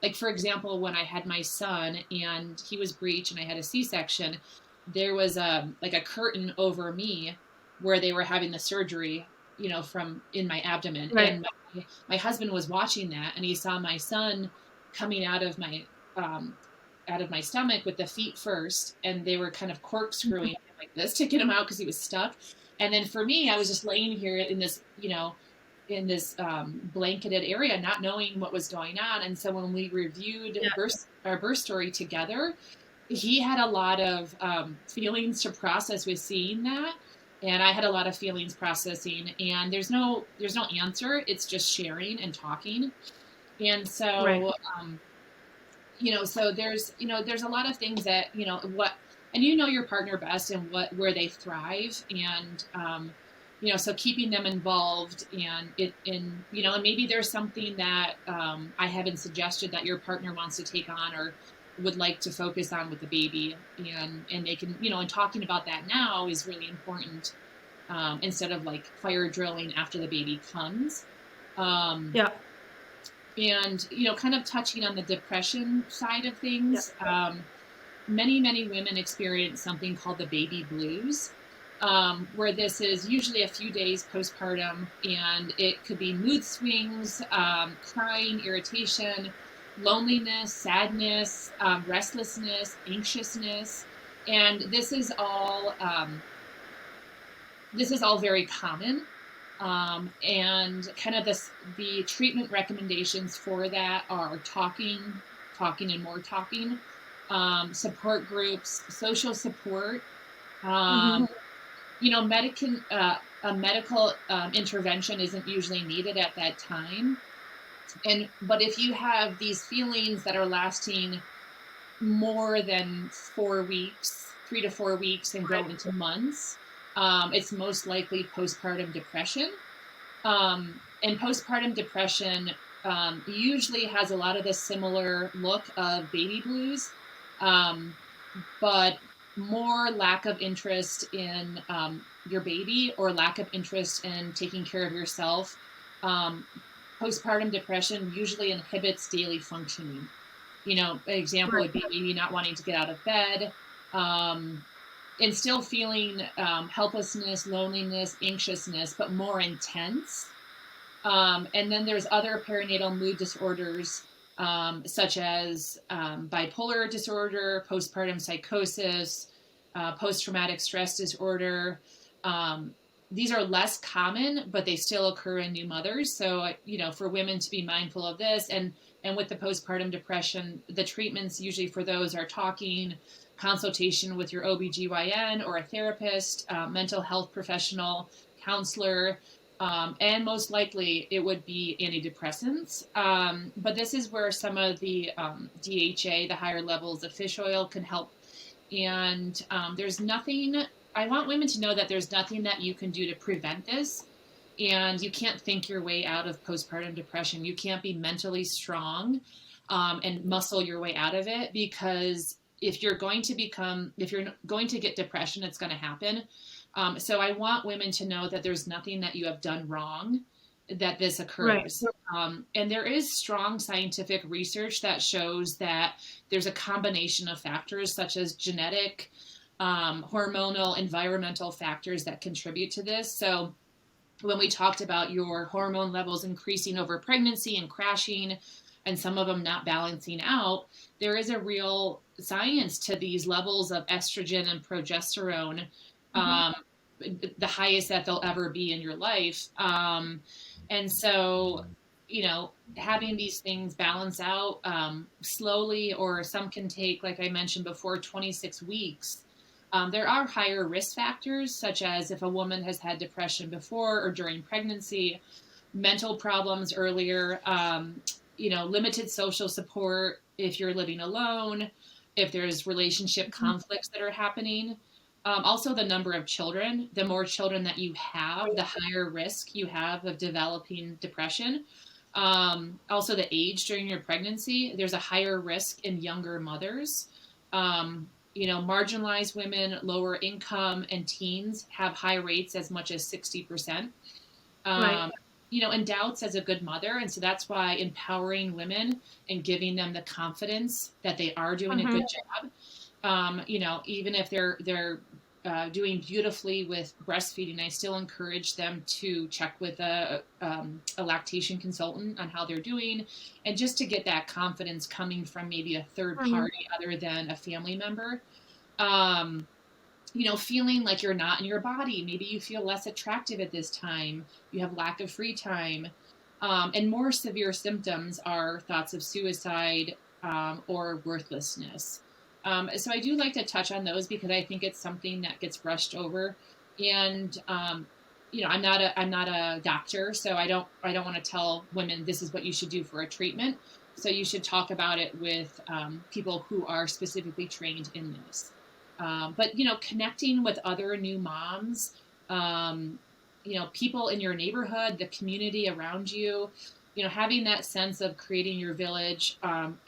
like, for example, when I had my son and he was breech and I had a C-section, there was like a curtain over me where they were having the surgery, from in my abdomen. Right. And my husband was watching that, and he saw my son coming um, out of my stomach with the feet first, and they were kind of corkscrewing him like this to get him out because he was stuck. And then for me, I was just laying here in this blanketed area, not knowing what was going on. And so when we reviewed Yeah. our birth story together, he had a lot of feelings to process with seeing that, and I had a lot of feelings processing. And there's no answer. It's just sharing and talking. And Right. so so there's a lot of things that what, and your partner best and where they thrive. And so keeping them involved, and maybe there's something that I haven't suggested that your partner wants to take on or would like to focus on with the baby, and they can, and talking about that now is really important, instead of like fire drilling after the baby comes. um, Yeah. and kind of touching on the depression side of Yeah. things, many women experience something called the baby blues, where this is usually a few days postpartum, and it could be mood swings, crying, irritation, loneliness, sadness, restlessness, anxiousness. And this is all very common. And kind of the treatment recommendations for that are talking and more talking, support groups, social support, Mm-hmm. um, a medical intervention isn't usually needed at that time. But if you have these feelings that are lasting more than 4 weeks, 3 to 4 weeks, and go Right. into months, it's most likely postpartum depression. And postpartum depression usually has a lot of the similar look of baby blues, um, but more lack of interest in your baby, or lack of interest in taking care of yourself. Um, Postpartum depression usually inhibits daily functioning. An example would Right. be maybe not wanting to get out of bed, um, and still feeling helplessness, loneliness, anxiousness, but more intense. And then there's other perinatal mood disorders, such as bipolar disorder, postpartum psychosis, post-traumatic stress disorder. Um, these are less common, but they still occur in new mothers. So, for women to be mindful of this, and with the postpartum depression, the treatments usually for those are talking, consultation with your OBGYN or a therapist, mental health professional, counselor, and most likely it would be antidepressants. But this is where some of the DHA, the higher levels of fish oil, can help. And there's nothing, I want women to know that there's nothing that you can do to prevent this. And you can't think your way out of postpartum depression. You can't be mentally strong and muscle your way out of it, because if you're going to get depression, it's going to happen. So I want women to know that there's nothing that you have done wrong that this occurs. Right. And there is strong scientific research that shows that there's a combination of factors such as genetic, hormonal, environmental factors that contribute to this. So when we talked about your hormone levels increasing over pregnancy and crashing, and some of them not balancing out, there is a real science to these levels of estrogen and progesterone, the highest that they'll ever be in your life. And so, having these things balance out slowly, or some can take, like I mentioned before, 26 weeks. There are higher risk factors, such as if a woman has had depression before or during pregnancy, mental problems earlier, limited social support if you're living alone, if there's relationship conflicts that are happening. Also, the number of children. The more children that you have, the higher risk you have of developing depression. Also, the age during your pregnancy. There's a higher risk in younger mothers. Marginalized women, lower income, and teens have high rates, as much as 60%. Right. And doubts as a good mother. And so that's why empowering women and giving them the confidence that they are doing a good job. Even if they're doing beautifully with breastfeeding, I still encourage them to check with a lactation consultant on how they're doing, and just to get that confidence coming from maybe a third party other than a family member. Feeling like you're not in your body. Maybe you feel less attractive at this time. You have lack of free time. And more severe symptoms are thoughts of suicide or worthlessness. So I do like to touch on those, because I think it's something that gets brushed over. And I'm not a doctor, so I don't want to tell women this is what you should do for a treatment. So you should talk about it with people who are specifically trained in this. But connecting with other new moms, people in your neighborhood, the community around you, having that sense of creating your village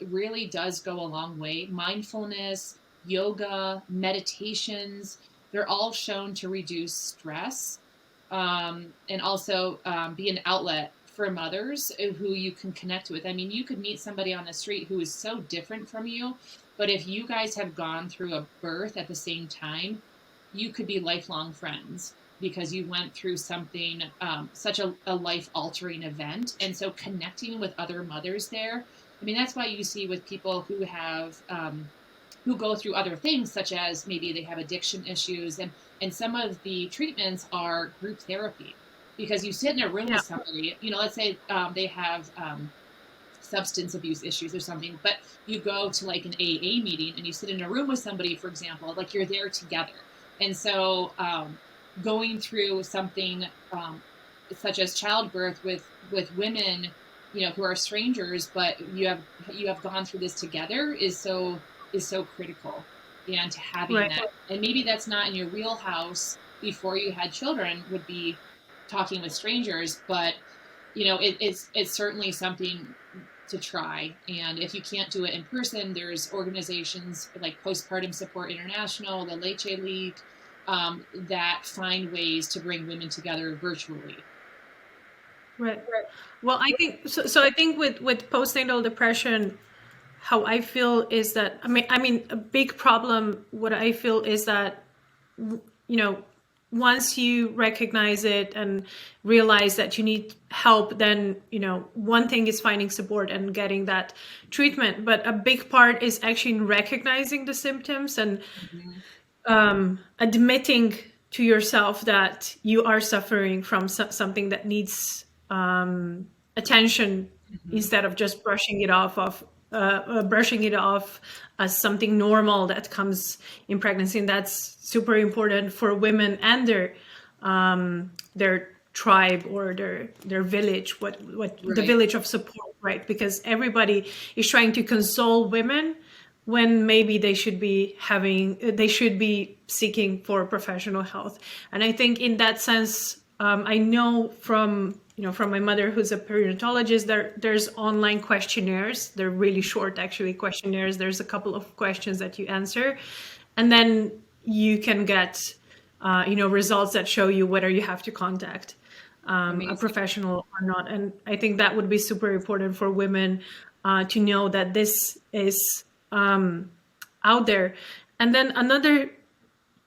really does go a long way. Mindfulness, yoga, meditations, they're all shown to reduce stress, and also be an outlet for mothers who you can connect with. I mean, you could meet somebody on the street who is so different from you, but if you guys have gone through a birth at the same time, you could be lifelong friends, because you went through something, such a life-altering event. And so connecting with other mothers there, I mean, that's why you see with people who have, who go through other things, such as maybe they have addiction issues, and some of the treatments are group therapy, because you sit in a room with somebody, let's say they have substance abuse issues or something, but you go to like an AA meeting and you sit in a room with somebody, for example, like you're there together. And so going through something such as childbirth with women, who are strangers, but you have gone through this together is so critical. And to having that, and maybe that's not in your wheelhouse before you had children, would be talking with strangers, but it's certainly something to try. And if you can't do it in person, there's organizations like Postpartum Support International, the Leche League, that find ways to bring women together virtually. Right. Well, I think so. So I think with postnatal depression, how I feel is that a big problem. What I feel is that once you recognize it and realize that you need help, then one thing is finding support and getting that treatment. But a big part is actually recognizing the symptoms and admitting to yourself that you are suffering from something that needs attention, instead of just brushing it off brushing it off as something normal that comes in pregnancy, and that's super important for women and their tribe or their village, what the Right. village of support, right? Because everybody is trying to console women when maybe they should be seeking for professional health. And I think in that sense, I know from my mother, who's a perinatologist, there's online questionnaires. They're really short, actually, questionnaires. There's a couple of questions that you answer, and then you can get results that show you whether you have to contact a Amazing. professional or not. And I think that would be super important for women to know that this is out there. And then another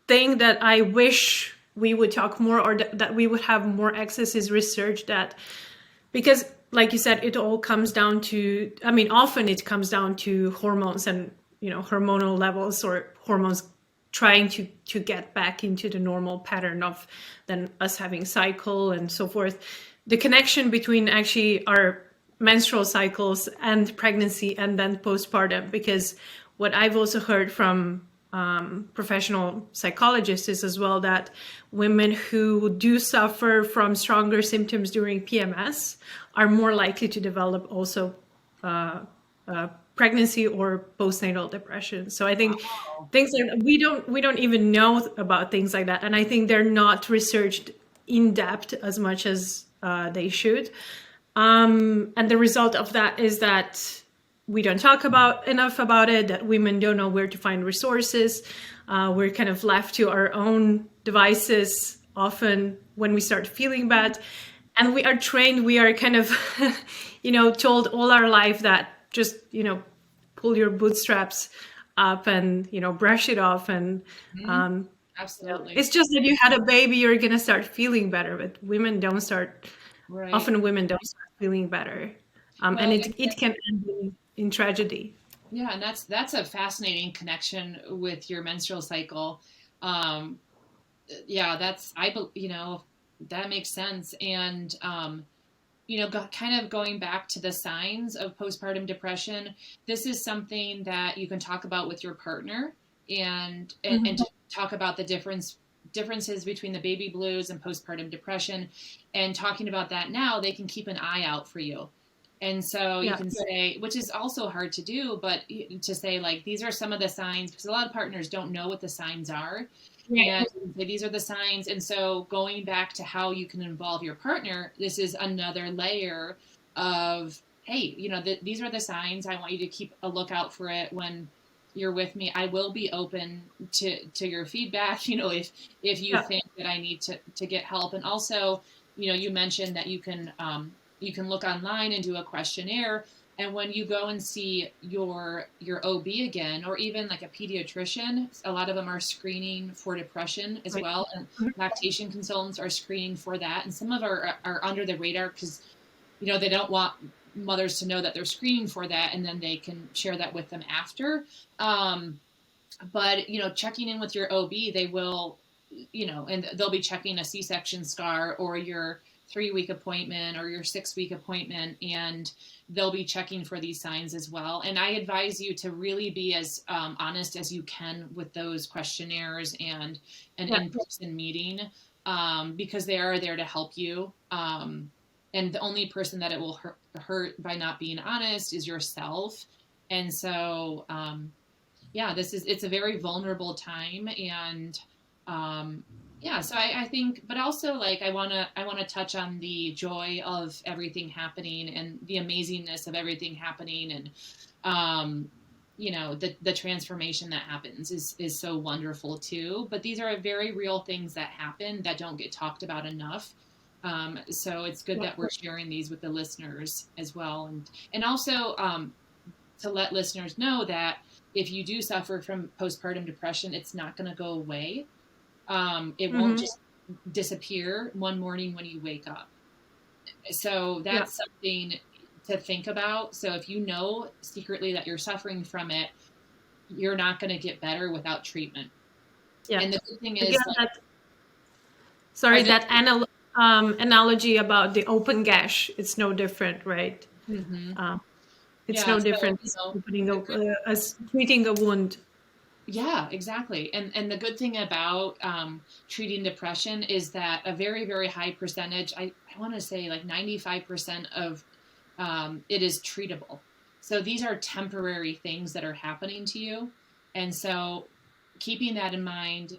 thing that I wish we would talk more, or that we would have more access, is research that, because like you said, it all comes down to, I mean, often it comes down to hormones and, hormonal levels, or hormones trying to get back into the normal pattern of then us having cycle and so forth. The connection between actually our menstrual cycles and pregnancy and then postpartum, because what I've also heard from professional psychologists is as well that women who do suffer from stronger symptoms during PMS are more likely to develop also pregnancy or postnatal depression. So I think Wow. things like that, we don't even know about things like that, and I think they're not researched in depth as much as they should. And the result of that is that we don't talk about enough about it, that women don't know where to find resources. We're kind of left to our own devices often when we start feeling bad. And we are trained, we are kind of, told all our life that just, pull your bootstraps up and, brush it off. And Absolutely. it's just that you had a baby, you're going to start feeling better. But Right. often women don't start feeling better. And Well, it can end in tragedy. yeah, and that's a fascinating connection with your menstrual cycle. Um, yeah, that makes sense. And kind of going back to the signs of postpartum depression, this is something that you can talk about with your partner, and Mhm. to talk about the differences between the baby blues and postpartum depression, and talking about that now, they can keep an eye out for you. And so you Yeah. can say, which is also hard to do, but to say, like, these are some of the signs, because a lot of partners don't know what the signs are. And Right. these are the signs. And so going back to how you can involve your partner, this is another layer of, hey, these are the signs. I want you to keep a lookout for it when you're with me. I will be open to your feedback, if you Yeah. think that I need to get help. And also, you mentioned that you can look online and do a questionnaire. And when you go and see your OB again, or even like a pediatrician, a lot of them are screening for depression as Right. well, and lactation consultants are screening for that. And some of are under the radar because they don't want mothers to know that they're screening for that, and then they can share that with them after. Um, but checking in with your OB, they will, and they'll be checking a C-section scar or your 3-week appointment or your 6-week appointment, and they'll be checking for these signs as well. And I advise you to really be as honest as you can with those questionnaires and an Yeah. in-person meeting, because they are there to help you. And the only person that it will hurt by not being honest is yourself. And so, yeah, it's a very vulnerable time. And yeah, so I think, but also, like, I want to touch on the joy of everything happening and the amazingness of everything happening. And the transformation that happens is so wonderful too. But these are very real things that happen that don't get talked about enough. So it's good Yeah. that we're sharing these with the listeners as well. And also, to let listeners know that if you do suffer from postpartum depression, it's not going to go away. It won't Hmm. just disappear one morning when you wake up. So Yeah. that's something to think about. So if you know secretly that you're suffering from it, you're not going to get better without treatment. Yeah. And the good thing Again, is, like, I sorry, was just, that analogy about the open gash, it's no different, right? mm-hmm. It's Yeah. no So, different as treating a wound. yeah, exactly. And the good thing about treating depression is that a very, very high percentage, I want to say like 95% of it is treatable. So these are temporary things that are happening to you. And so keeping that in mind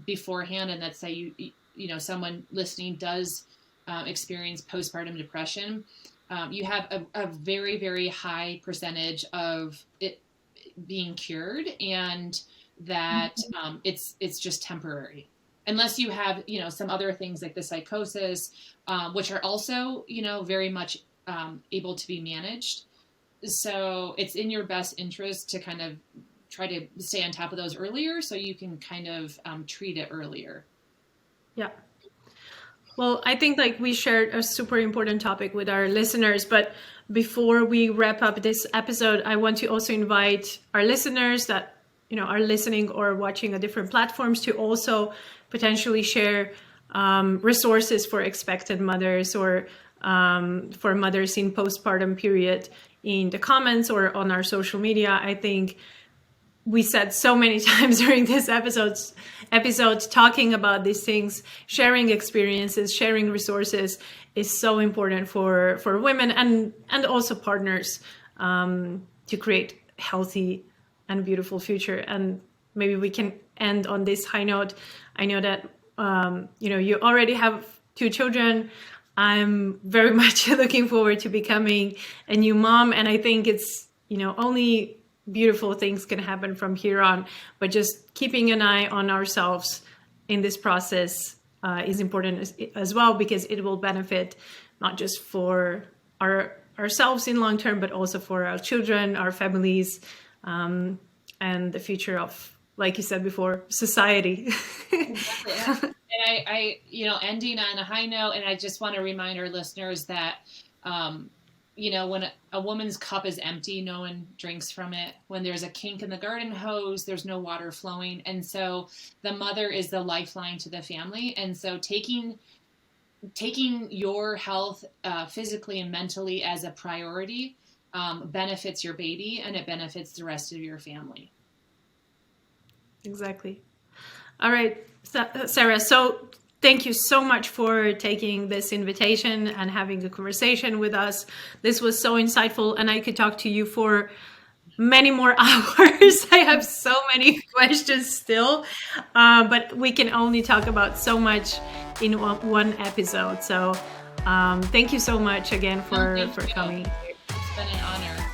beforehand, and let's say someone listening does experience postpartum depression, you have a very, very high percentage of it being cured, and that it's just temporary, unless you have some other things like the psychosis, which are also very much able to be managed. So it's in your best interest to kind of try to stay on top of those earlier, so you can kind of treat it earlier. Yeah. Well, I think like we shared a super important topic with our listeners, but before we wrap up this episode, I want to also invite our listeners that are listening or watching on different platforms to also potentially share resources for expectant mothers or for mothers in postpartum period in the comments or on our social media. I think we said so many times during this episode talking about these things, sharing experiences, sharing resources is so important for women and also partners to create healthy and beautiful future. And maybe we can end on this high note. I know that you already have 2 children. I'm very much looking forward to becoming a new mom, and I think it's only beautiful things can happen from here on, but just keeping an eye on ourselves in this process is important as well, because it will benefit not just for ourselves in long term, but also for our children, our families, and the future of, like you said before, society. Exactly. And ending on a high note, and I just want to remind our listeners that when a woman's cup is empty, no one drinks from it. When there's a kink in the garden hose, there's no water flowing. And so the mother is the lifeline to the family. And so taking your health physically and mentally as a priority benefits your baby, and it benefits the rest of your family. Exactly. All right, Sarah. So thank you so much for taking this invitation and having a conversation with us. This was so insightful, and I could talk to you for many more hours. I have so many questions still, but we can only talk about so much in one episode. So thank you so much again for coming. It's been an honor.